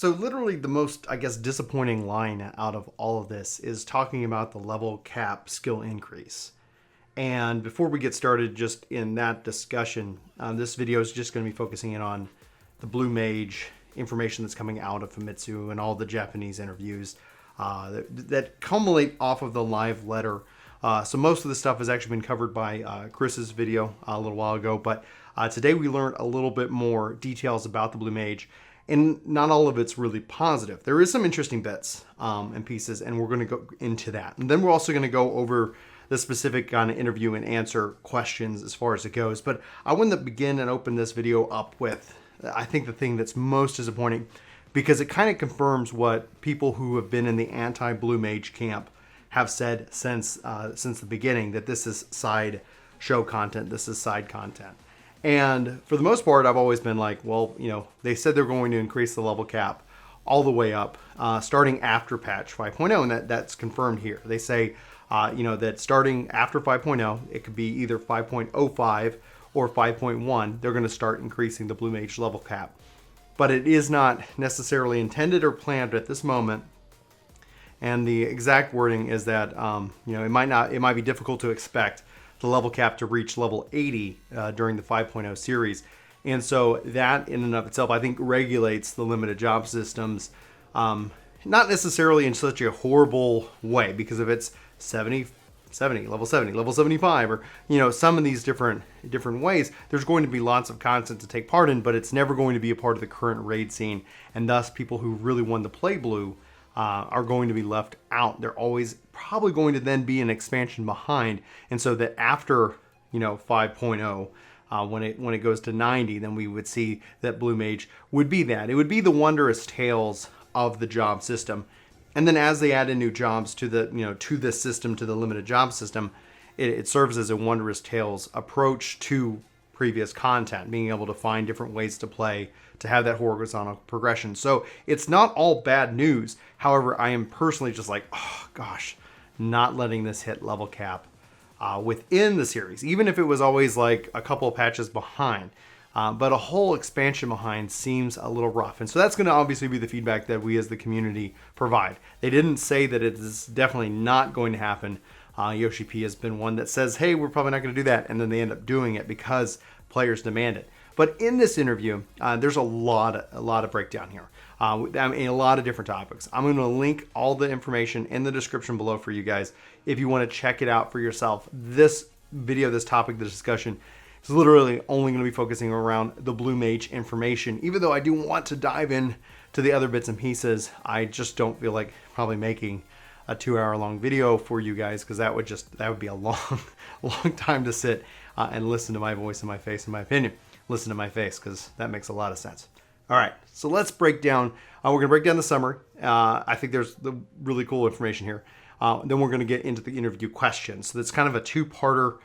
So literally the most, I guess, disappointing line out of all of this is talking about the level cap skill increase. And before we get started just in that discussion, this video is just going to be focusing in on the Blue Mage information that's coming out of Famitsu and all the Japanese interviews that culminate off of the live letter. So most of the stuff has actually been covered by Chris's video a little while ago, but today we learned a little bit more details about the Blue Mage, and not all of it's really positive. There is some interesting bits and pieces, and we're going to go into that. And then we're also going to go over the specific kind of interview and answer questions as far as it goes. But I want to begin and open this video up with, I think, the thing that's most disappointing, because it kind of confirms what people who have been in the anti-Blue Mage camp have said since the beginning, that this is side show content, this is side content. And for the most part, I've always been like, well, you know, they said they're going to increase the level cap all the way up, starting after patch 5.0, and that's confirmed here. They say, you know, that starting after 5.0, it could be either 5.05 or 5.1, they're going to start increasing the Blue Mage level cap. But it is not necessarily intended or planned at this moment. And the exact wording is that, you know, it might be difficult to expect the level cap to reach level 80 during the 5.0 series. And so that in and of itself, I think, regulates the limited job systems, not necessarily in such a horrible way, because if it's 70, level 75, or, you know, some of these different ways, there's going to be lots of content to take part in, but it's never going to be a part of the current raid scene. And thus people who really want to play blue are going to be left out. They're always probably going to then be an expansion behind. And so that after, you know, 5.0, when it goes to 90, then we would see that Blue Mage would be that. It would be the wondrous tales of the job system. And then as they add in new jobs to the, you know, to this system, to the limited job system, it serves as a wondrous tales approach to previous content, being able to find different ways to play, to have that horizontal progression. So it's not all bad news. However, I am personally just like, oh gosh, not letting this hit level cap within the series, even if it was always like a couple of patches behind. But a whole expansion behind seems a little rough. And so that's going to obviously be the feedback that we as the community provide. They didn't say that it is definitely not going to happen. Yoshi P has been one that says, hey, we're probably not going to do that. And then they end up doing it because players demand it. But in this interview, there's a lot of breakdown here. I mean, a lot of different topics. I'm going to link all the information in the description below for you guys if you want to check it out for yourself. This video, this topic, the discussion, is literally only going to be focusing around the Blue Mage information. Even though I do want to dive in to the other bits and pieces, I just don't feel like probably making a 2-hour-long video for you guys, because that would be a long time to sit and listen to my voice and my face, in my opinion. Listen to my face, because that makes a lot of sense. All right, so let's break down. We're going to break down the summary. I think there's the really cool information here. Then we're going to get into the interview questions. So that's kind of a two-parter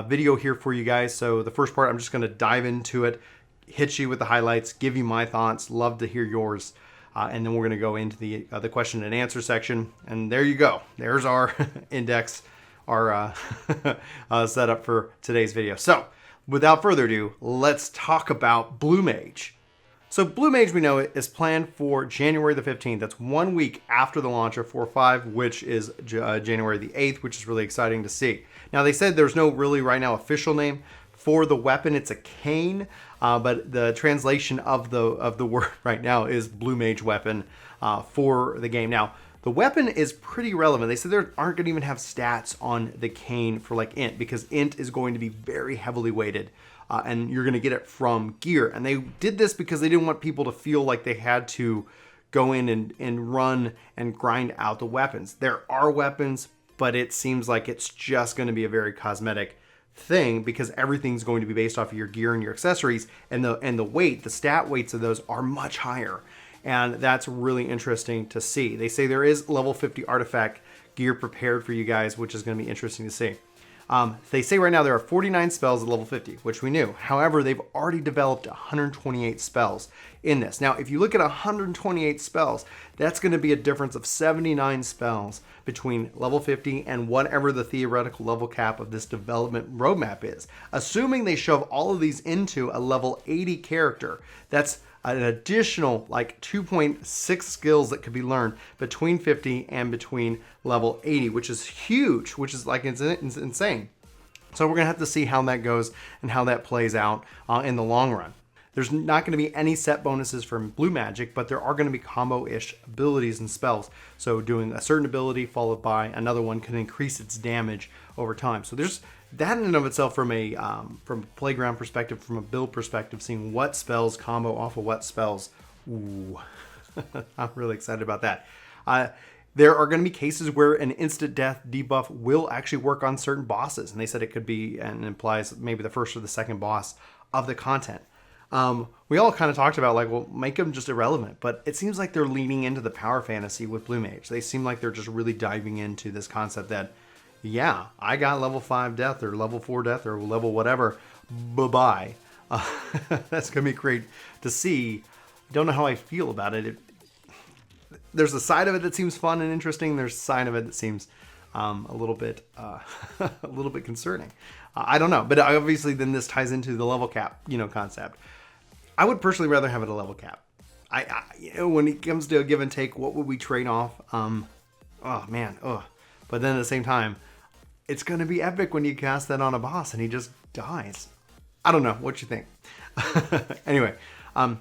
video here for you guys. So the first part, I'm just going to dive into it, hit you with the highlights, give you my thoughts. Love to hear yours. And then we're going to go into the question and answer section. And there you go. There's our index, our setup for today's video. So without further ado, let's talk about Blue Mage. So Blue Mage, we know, is planned for January the 15th. That's 1 week after the launch of 4.5, which is January the 8th, which is really exciting to see. Now, they said there's no really right now official name for the weapon. It's a cane, but the translation of the word right now is Blue Mage weapon for the game. Now, the weapon is pretty relevant. They said they aren't going to even have stats on the cane for like int, because int is going to be very heavily weighted. And you're going to get it from gear. And they did this because they didn't want people to feel like they had to go in and run and grind out the weapons. There are weapons, but it seems like it's just going to be a very cosmetic thing, because everything's going to be based off of your gear and your accessories, and the weight, the stat weights of those are much higher. And that's really interesting to see. They say there is level 50 artifact gear prepared for you guys, which is going to be interesting to see. They say right now there are 49 spells at level 50, which we knew. However, they've already developed 128 spells in this. Now, if you look at 128 spells, that's going to be a difference of 79 spells between level 50 and whatever the theoretical level cap of this development roadmap is. Assuming they shove all of these into a level 80 character, that's an additional like 2.6 skills that could be learned between 50 and between level 80, which is huge, which is like it's insane. So we're gonna have to see how that goes and how that plays out in the long run. There's not going to be any set bonuses from Blue Magic, but there are going to be combo-ish abilities and spells. So doing a certain ability followed by another one can increase its damage over time. So there's that in and of itself from a playground perspective, from a build perspective, seeing what spells combo off of what spells. Ooh, I'm really excited about that. There are going to be cases where an instant death debuff will actually work on certain bosses. And they said it could be, and implies maybe the first or the second boss of the content. We all kind of talked about like, well, make them just irrelevant, but it seems like they're leaning into the power fantasy with Blue Mage. They seem like they're just really diving into this concept that, yeah, I got level 5 death or level 4 death or level whatever. Bye-bye. That's going to be great to see. Don't know how I feel about it. There's a side of it that seems fun and interesting. There's a side of it that seems a little bit concerning. I don't know, but obviously then this ties into the level cap, concept. I would personally rather have it a level cap. When it comes to a give and take, what would we trade off? But then at the same time, it's going to be epic when you cast that on a boss and he just dies. I don't know. What you think? Anyway,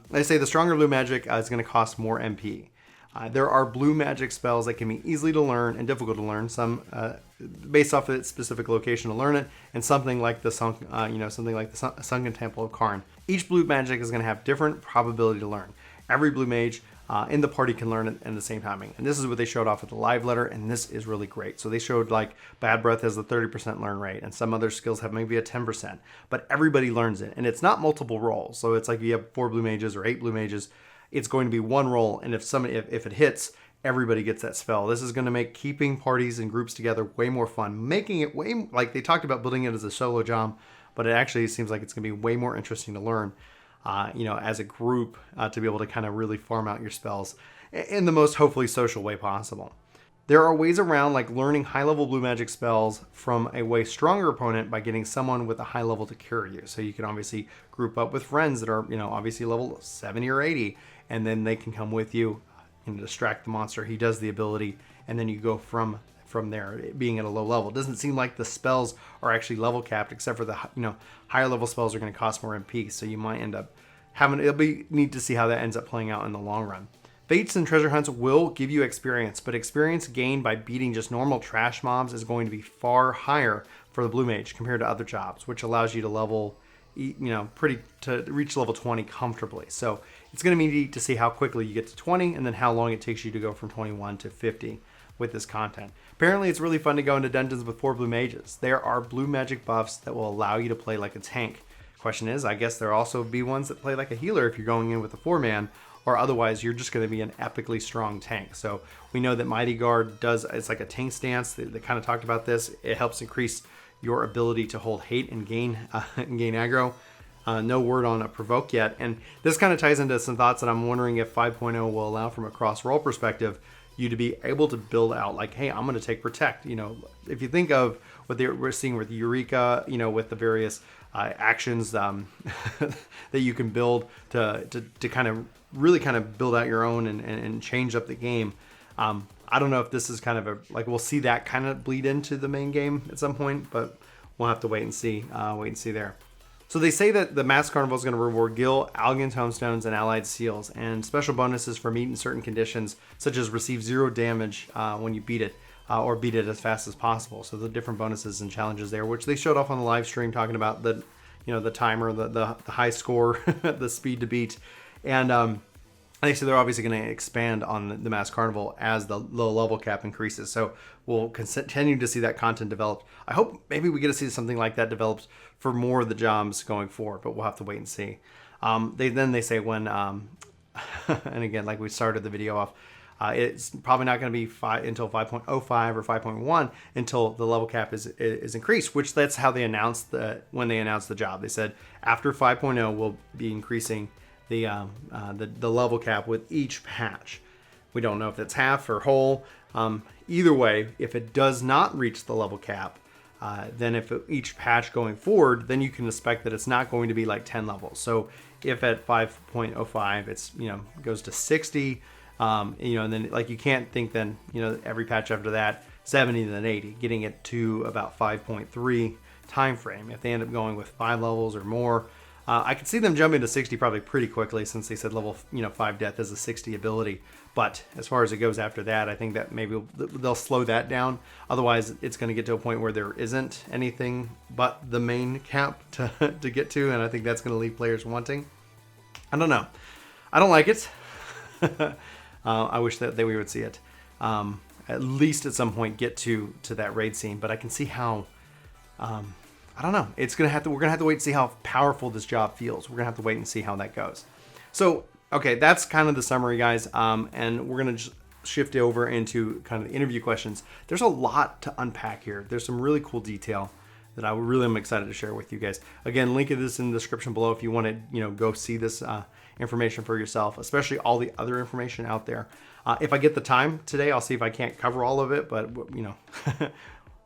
they say the stronger blue magic is going to cost more MP. There are blue magic spells that can be easy to learn and difficult to learn. Some based off of its specific location to learn it, and something like the Sunken Temple of Karn. Each blue magic is going to have different probability to learn. Every blue mage in the party can learn it in the same timing, and this is what they showed off at the live letter, and this is really great. So they showed like Bad Breath has a 30% learn rate, and some other skills have maybe a 10%, but everybody learns it, and it's not multiple rolls. So it's like you have 4 blue mages or 8 blue mages. It's going to be one roll, and if it hits, everybody gets that spell. This is going to make keeping parties and groups together way more fun, making it way, like they talked about building it as a solo job, but it actually seems like it's going to be way more interesting to learn, as a group, to be able to kind of really farm out your spells in the most hopefully social way possible. There are ways around like learning high-level blue magic spells from a way stronger opponent by getting someone with a high level to carry you. So you can obviously group up with friends that are, obviously level 70 or 80, and then they can come with you and distract the monster. He does the ability, and then you go from there, being at a low level. It doesn't seem like the spells are actually level capped, except for the higher level spells are going to cost more MP. So you might end up it'll be neat to see how that ends up playing out in the long run. Fates and treasure hunts will give you experience, but experience gained by beating just normal trash mobs is going to be far higher for the blue mage compared to other jobs, which allows you to level, to reach level 20 comfortably. So it's going to be neat to see how quickly you get to 20 and then how long it takes you to go from 21 to 50 with this content. Apparently it's really fun to go into dungeons with 4 blue mages. There are blue magic buffs that will allow you to play like a tank. Question is, I guess there'll also be ones that play like a healer if you're going in with a 4-man, or otherwise you're just going to be an epically strong tank. So we know that Mighty Guard it's like a tank stance. They kind of talked about this. It helps increase your ability to hold hate and gain aggro. No word on a provoke yet. And this kind of ties into some thoughts that I'm wondering if 5.0 will allow from a cross-roll perspective, you to be able to build out like, hey, I'm going to take protect. If you think of what we're seeing with Eureka, with the various actions that you can build to kind of really kind of build out your own and change up the game. I don't know if this is kind of we'll see that kind of bleed into the main game at some point, but we'll have to wait and see there. So they say that the Mass Carnival is going to reward Gil, Algan Tomestones, and allied seals, and special bonuses for meeting certain conditions, such as receive 0 damage when you beat it, or beat it as fast as possible. So the different bonuses and challenges there, which they showed off on the live stream, talking about the timer, the high score, the speed to beat, and they say they're obviously going to expand on the Mass Carnival as the low level cap increases. So we'll continue to see that content developed. I hope maybe we get to see something like that developed for more of the jobs going forward, but we'll have to wait and see. They say when, and again, like we started the video off, it's probably not going to be until 5.05 or 5.1 until the level cap is increased, which that's how they announced when they announced the job. They said after 5.0 we'll be increasing the level cap with each patch. We don't know if it's half or whole. Either way, if it does not reach the level cap, then each patch going forward, then you can expect that it's not going to be like 10 levels. So if at 5.05 it's, goes to 60, and then like you can't think then, every patch after that, 70, then 80, getting it to about 5.3 time frame. If they end up going with 5 levels or more, I could see them jumping to 60 probably pretty quickly, since they said level 5 death is a 60 ability. But as far as it goes after that, I think that maybe they'll slow that down. Otherwise, it's going to get to a point where there isn't anything but the main cap to get to, and I think that's going to leave players wanting. I don't know. I don't like it. I wish that we would see it at least at some point get to that raid scene, but I can see how. I don't know. We're gonna have to wait and see how powerful this job feels. We're gonna have to wait and see how that goes. So, okay, that's kind of the summary, guys. And we're gonna just shift over into kind of the interview questions. There's a lot to unpack here. There's some really cool detail that I really am excited to share with you guys. Again, link to this in the description below if you want to, go see this information for yourself, especially all the other information out there. If I get the time today, I'll see if I can't cover all of it, but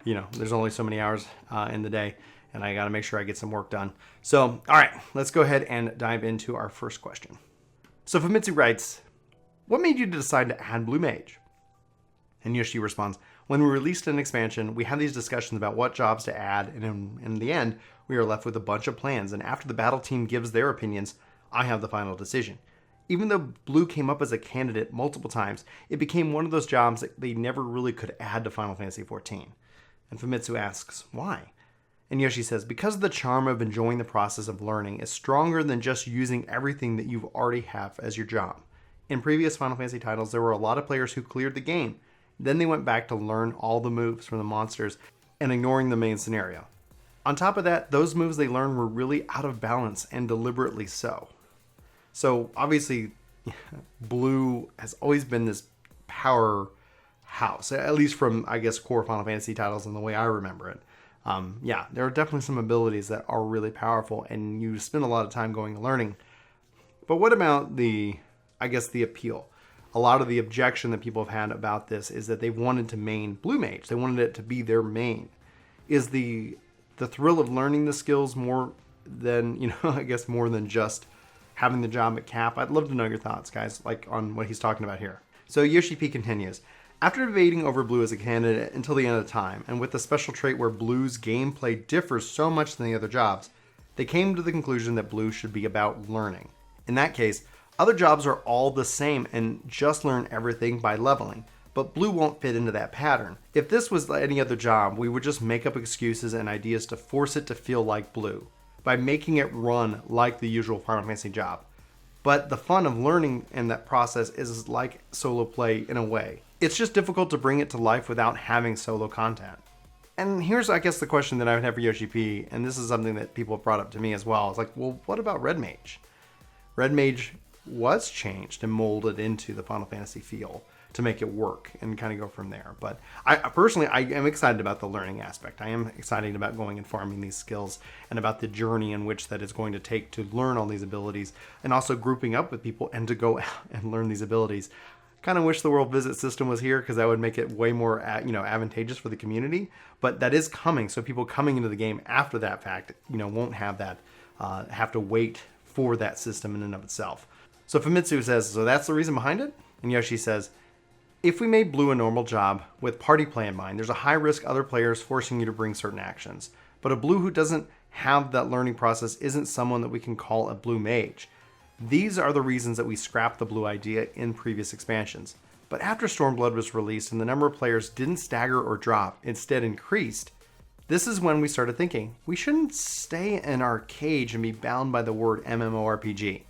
there's only so many hours in the day, and I got to make sure I get some work done. So, all right, let's go ahead and dive into our first question. So Famitsu writes, what made you decide to add Blue Mage? And Yoshi responds, when we released an expansion, we had these discussions about what jobs to add, and in the end, we are left with a bunch of plans, and after the battle team gives their opinions, I have the final decision. Even though Blue came up as a candidate multiple times, it became one of those jobs that they never really could add to Final Fantasy XIV. And Famitsu asks, why? And Yoshi says, because the charm of enjoying the process of learning is stronger than just using everything that you already have as your job. In previous Final Fantasy titles, there were a lot of players who cleared the game. Then they went back to learn all the moves from the monsters and ignoring the main scenario. On top of that, those moves they learned were really out of balance, and deliberately so. So obviously, Blue has always been this powerhouse, at least from, I guess, core Final Fantasy titles and the way I remember it. There are definitely some abilities that are really powerful, and you spend a lot of time going and learning. But what about the appeal? A lot of the objection that people have had about this is that they wanted to main Blue Mage. They wanted it to be their main. Is the thrill of learning the skills more than, more than just having the job at cap? I'd love to know your thoughts, guys, on what he's talking about here. So Yoshi P continues. After debating over Blue as a candidate until the end of time, and with the special trait where Blue's gameplay differs so much than the other jobs, they came to the conclusion that Blue should be about learning. In that case, other jobs are all the same and just learn everything by leveling, but Blue won't fit into that pattern. If this was any other job, we would just make up excuses and ideas to force it to feel like Blue, by making it run like the usual Final Fantasy job. But the fun of learning in that process is like solo play in a way. It's just difficult to bring it to life without having solo content. And here's, I guess, the question that I would have for Yoshi P, and this is something that people have brought up to me as well. It's like, well, what about Red Mage? Red Mage was changed and molded into the Final Fantasy feel to make it work and kind of go from there. But I personally am excited about the learning aspect. I am excited about going and farming these skills and about the journey in which that it's going to take to learn all these abilities, and also grouping up with people and to go out and learn these abilities. Kind of wish the world visit system was here, because that would make it way more advantageous for the community, but that is coming. So people coming into the game after that fact won't have that have to wait for that system in and of itself. So Famitsu says, so that's the reason behind it? And Yoshi says, if we made Blue a normal job with party play in mind, there's a high risk other players forcing you to bring certain actions. But a Blue who doesn't have that learning process isn't someone that we can call a Blue Mage. These are the reasons that we scrapped the Blue idea in previous expansions. But after Stormblood was released and the number of players didn't stagger or drop, instead increased, this is when we started thinking, we shouldn't stay in our cage and be bound by the word MMORPG.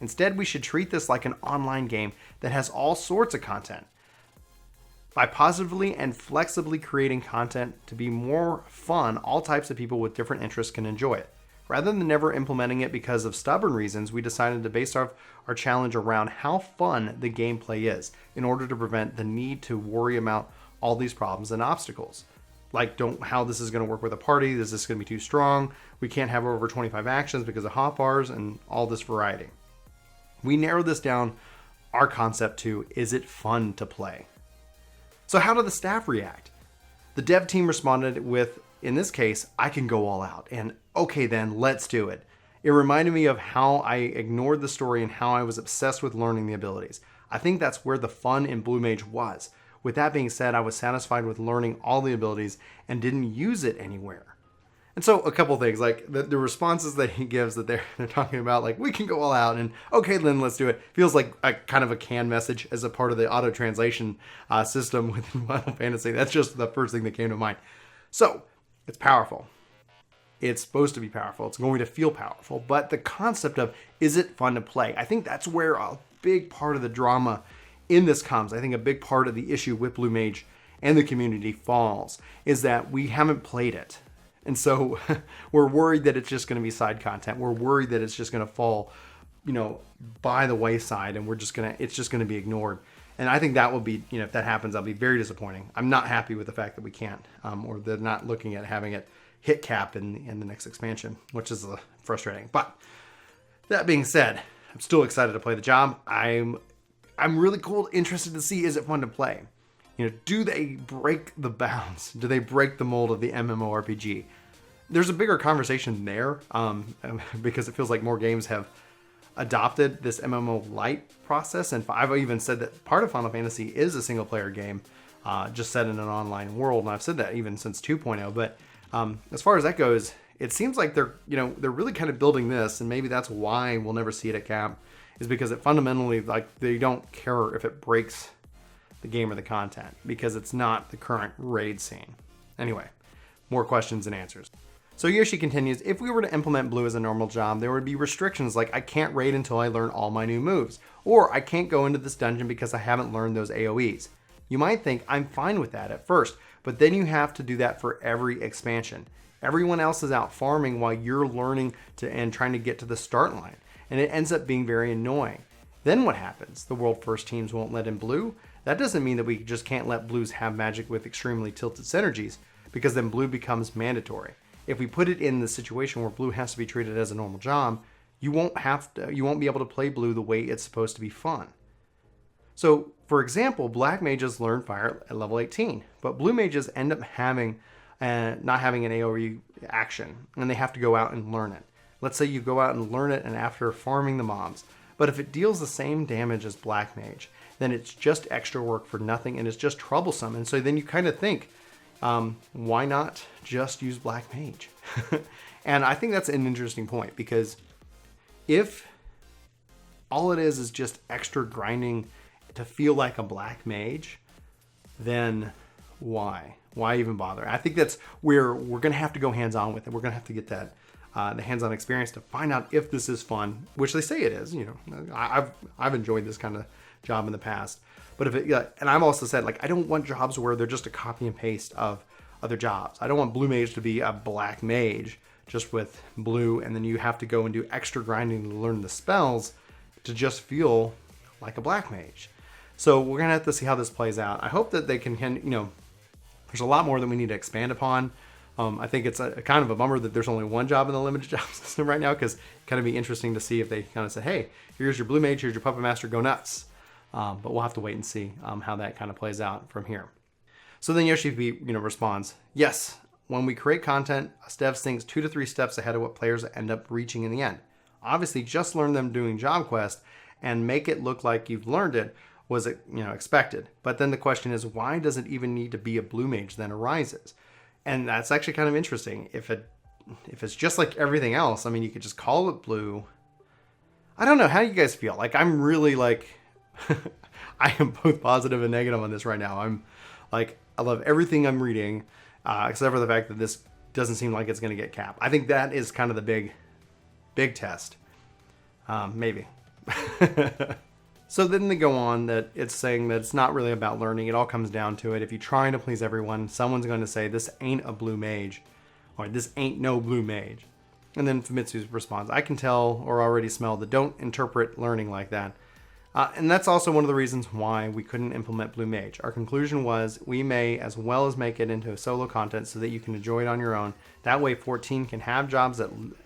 Instead, we should treat this like an online game that has all sorts of content. By positively and flexibly creating content to be more fun, all types of people with different interests can enjoy it. Rather than never implementing it because of stubborn reasons, we decided to base our challenge around how fun the gameplay is, in order to prevent the need to worry about all these problems and obstacles. Like how this is going to work with a party, is this going to be too strong, we can't have over 25 actions because of hotbars, and all this variety. We narrowed this down, our concept to, is it fun to play? So how did the staff react? The dev team responded with, in this case, I can go all out, and okay then, let's do it. It reminded me of how I ignored the story and how I was obsessed with learning the abilities. I think that's where the fun in Blue Mage was. With that being said, I was satisfied with learning all the abilities and didn't use it anywhere. And so a couple things, like the responses that he gives, that they're talking about, like, we can go all out and okay, Lynn, let's do it. Feels like a kind of a canned message as a part of the auto translation system within Final Fantasy. That's just the first thing that came to mind. So it's powerful. It's supposed to be powerful. It's going to feel powerful. But the concept of, is it fun to play? I think that's where a big part of the drama in this comes. I think a big part of the issue with Blue Mage and the community falls is that we haven't played it. And so we're worried that it's just going to be side content. We're worried that it's just going to fall, by the wayside, and it's just going to be ignored. And I think that will be, if that happens, that'll be very disappointing. I'm not happy with the fact that we can't, or they're not looking at having it hit cap in the next expansion, which is frustrating. But that being said, I'm still excited to play the job. I'm really interested to see, is it fun to play? Do they break the bounds? Do they break the mold of the MMORPG? There's a bigger conversation there, because it feels like more games have adopted this MMO light process. And I've even said that part of Final Fantasy is a single player game, just set in an online world. And I've said that even since 2.0. But as far as that goes, it seems like they're really kind of building this, and maybe that's why we'll never see it at cap, is because it fundamentally, like, they don't care if it breaks the game or the content, because it's not the current raid scene. Anyway, more questions and answers. So Yoshi continues, if we were to implement Blue as a normal job, there would be restrictions like I can't raid until I learn all my new moves, or I can't go into this dungeon because I haven't learned those AoEs. You might think I'm fine with that at first, but then you have to do that for every expansion. Everyone else is out farming while you're learning and trying to get to the start line, and it ends up being very annoying. Then what happens? The world first teams won't let in Blue? That doesn't mean that we just can't let Blues have magic with extremely tilted synergies, because then Blue becomes mandatory. If we put it in the situation where Blue has to be treated as a normal job, you won't be able to play Blue the way it's supposed to be fun. So, for example, Black Mages learn Fire at level 18, but Blue Mages end up not having an AoE action, and they have to go out and learn it. Let's say you go out and learn it and after farming the mobs, but if it deals the same damage as Black Mage, then it's just extra work for nothing, and it's just troublesome. And so then you kind of think, why not just use Black Mage? And I think that's an interesting point, because if all it is just extra grinding to feel like a Black Mage, then why? Why even bother? I think that's where we're going to have to go hands-on with it. We're going to have to get that the hands-on experience to find out if this is fun, which they say it is. I've enjoyed this kind of job in the past, but and I've also said, like, I don't want jobs where they're just a copy and paste of other jobs. I don't want Blue Mage to be a Black Mage just with blue, and then you have to go and do extra grinding to learn the spells to just feel like a Black Mage. So we're gonna have to see how this plays out. I hope that they can there's a lot more that we need to expand upon. I think it's a kind of a bummer that there's only one job in the limited job system right now, because it kind of be interesting to see if they kind of say, hey, here's your Blue Mage, here's your Puppet Master, go nuts. But we'll have to wait and see how that kind of plays out from here. So then Yoshi responds, yes, when we create content, devs thinks 2 to 3 steps ahead of what players end up reaching in the end. Obviously, just learn them doing job quest and make it look like you've learned it was expected. But then the question is, why does it even need to be a Blue Mage then arises? And that's actually kind of interesting. If it's just like everything else, I mean, you could just call it Blue. I don't know. How do you guys feel? Like, I'm really like, I am both positive and negative on this right now. I'm like, I love everything I'm reading, except for the fact that this doesn't seem like it's going to get capped. I think that is kind of the big test. Maybe. So then they go on that it's saying that it's not really about learning. It all comes down to it. If you're trying to please everyone, someone's going to say, this ain't a Blue Mage, or this ain't no Blue Mage. And then Famitsu responds, I can tell or already smell that don't interpret learning like that. And that's also one of the reasons why we couldn't implement Blue Mage. Our conclusion was we may as well as make it into solo content so that you can enjoy it on your own. That way 14 can have jobs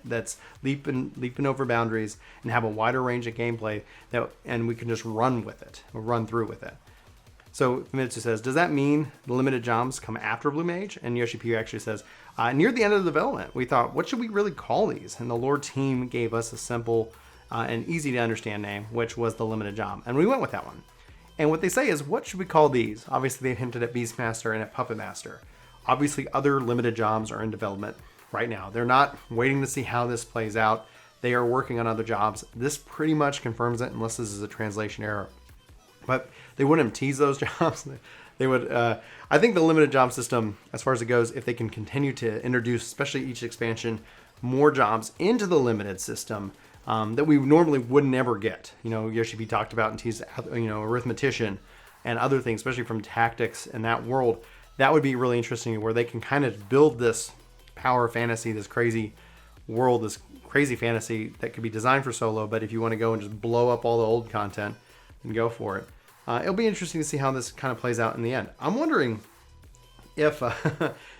that's leaping over boundaries and have a wider range of gameplay and we can just run through with it. So Famitsu says, does that mean the limited jobs come after Blue Mage? And Yoshi P actually says, near the end of the development, we thought, what should we really call these? And the lore team gave us a simple and easy to understand name, which was the limited job. And we went with that one. And what they say is, what should we call these? Obviously, they've hinted at Beastmaster and at Puppet Master. Obviously, other limited jobs are in development right now. They're not waiting to see how this plays out. They are working on other jobs. This pretty much confirms it, unless this is a translation error. But they wouldn't tease those jobs. They would. I think the limited job system, as far as it goes, if they can continue to introduce, especially each expansion, more jobs into the limited system that we normally would never get. You know, Yoshi P talked about and teased, arithmetician and other things, especially from tactics in that world. That would be really interesting, where they can kind of build this power fantasy, this crazy world, this crazy fantasy that could be designed for solo. But if you want to go and just blow up all the old content, and go for it. It'll be interesting to see how this kind of plays out in the end. I'm wondering if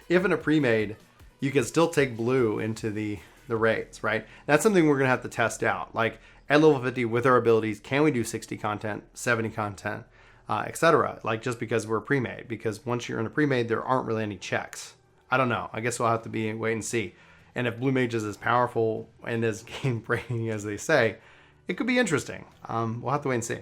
if in a pre-made, you can still take blue into the raids, right? That's something we're going to have to test out. Like at level 50 with our abilities, can we do 60 content, 70 content, etc.? Like just because we're pre-made. Because once you're in a pre-made, there aren't really any checks. I don't know. I guess we'll have to wait and see. And if Blue Mage is as powerful and as game-breaking as they say, it could be interesting. We'll have to wait and see.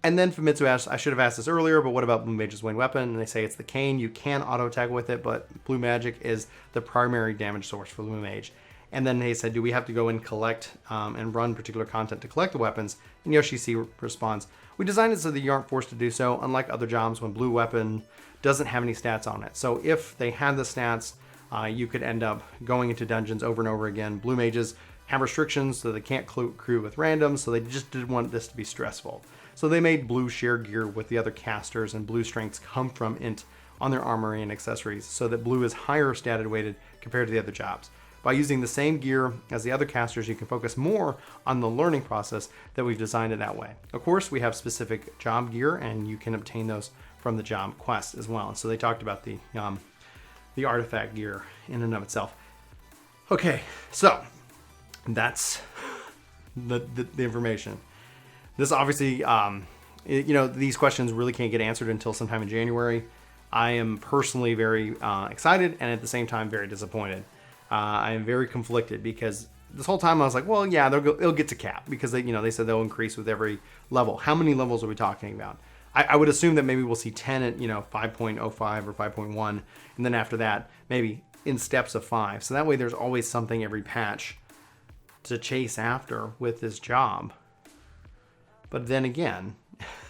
And then Famitsu asks, I should have asked this earlier, but what about Blue Mage's winged weapon? And they say it's the cane. You can auto attack with it, but Blue Magic is the primary damage source for Blue Mage. And then they said, do we have to go and collect and run particular content to collect the weapons? And Yoshi C responds, we designed it so that you aren't forced to do so, unlike other jobs when Blue Weapon doesn't have any stats on it. So if they had the stats, you could end up going into dungeons over and over again. Blue Mages have restrictions, so they can't crew with randoms, so they just didn't want this to be stressful. So they made blue sheer gear with the other casters, and blue strengths come from int on their armory and accessories, so that blue is higher statted weighted compared to the other jobs. By using the same gear as the other casters, you can focus more on the learning process that we've designed it that way. Of course, we have specific job gear, and you can obtain those from the job quest as well. So they talked about the artifact gear in and of itself. Okay, so that's the information. This obviously, these questions really can't get answered until sometime in January. I am personally very excited and at the same time very disappointed. I am very conflicted because this whole time I was like, well, yeah, they'll get to cap because they said they'll increase with every level. How many levels are we talking about? I would assume that maybe we'll see 10 at 5.05 or 5.1, and then after that maybe in steps of 5. So that way there's always something every patch to chase after with this job. But then again,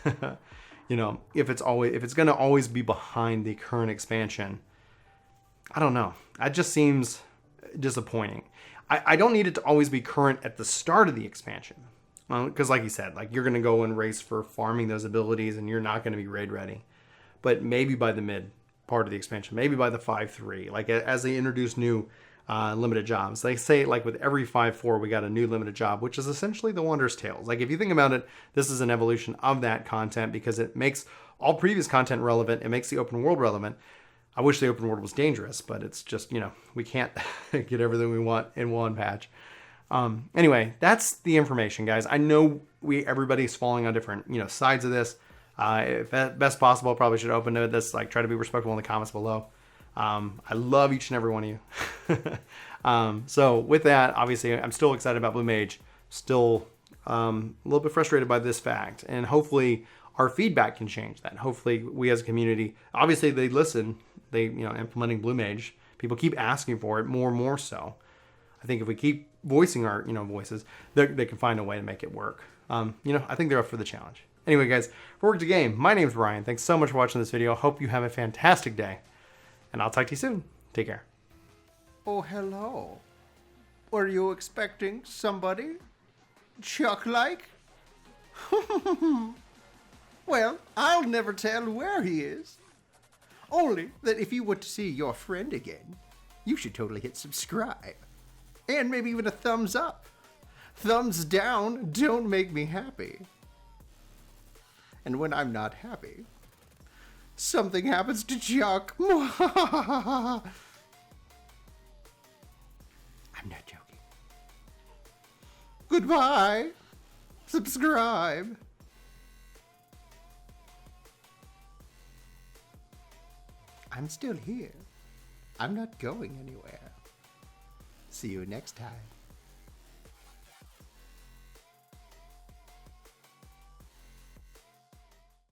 if it's going to always be behind the current expansion, I don't know. That just seems disappointing. I don't need it to always be current at the start of the expansion. Because like you said, you're going to go and race for farming those abilities and you're not going to be raid ready. But maybe by the mid part of the expansion, maybe by the 5.3, as they introduce new limited jobs. They say with every 5.4 we got a new limited job, which is essentially the Wondrous Tales. If you think about it, this is an evolution of that content because it makes all previous content relevant. It makes the open world relevant. I wish the open world was dangerous, but it's just, we can't get everything we want in one patch. Anyway, that's the information, guys. I know everybody's falling on different, sides of this. If at best possible, I probably should open to this, try to be respectful in the comments below. I love each and every one of you. So with that, obviously, I'm still excited about Blue Mage. Still a little bit frustrated by this fact. And hopefully our feedback can change that. Hopefully we as a community, obviously they listen. They, implementing Blue Mage. People keep asking for it more and more so. I think if we keep voicing our, voices, they can find a way to make it work. I think they're up for the challenge. Anyway, guys, for Work To Game, my name's Brian. Thanks so much for watching this video. Hope you have a fantastic day. And I'll talk to you soon. Take care. Oh, hello. Were you expecting somebody? Chuck-like? Well, I'll never tell where he is. Only that if you want to see your friend again, you should totally hit subscribe. And maybe even a thumbs up. Thumbs down don't make me happy. And when I'm not happy, something happens to Chuck. I'm not joking. Goodbye. Subscribe. I'm still here. I'm not going anywhere. See you next time.